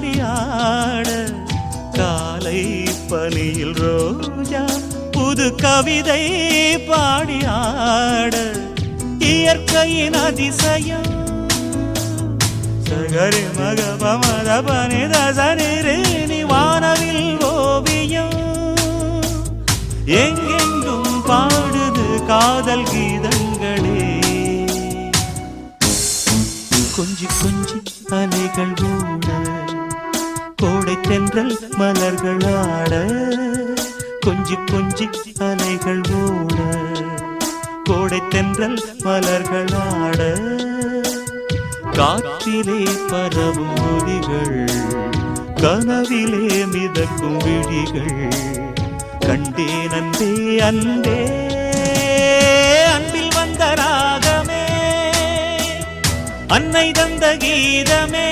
பாடியாட காலை பனியில் ரோஜா புது கவிதை பாடியாட இயற்கையின் அதிசயம் சகரி மக பமத பனித சனிரேனி வானவில் ஓவியம் எங்கெங்கும் பாடுது காதல் கீதங்களே கொஞ்சி கொஞ்சி அலைகள் ஓட கோடை தென்றல் மலர்கள் ஆட கொஞ்சி கொஞ்சி அலைகள் ஓட கோடை தென்றல் மலர்கள் ஆட காற்றிலே பரவும் ஒலிகள் கனவிலே மிதக்கும் விழிகள் கண்டேன் அன்பே அன்பே அன்பில் வந்த ராகமே அன்னை தந்த கீதமே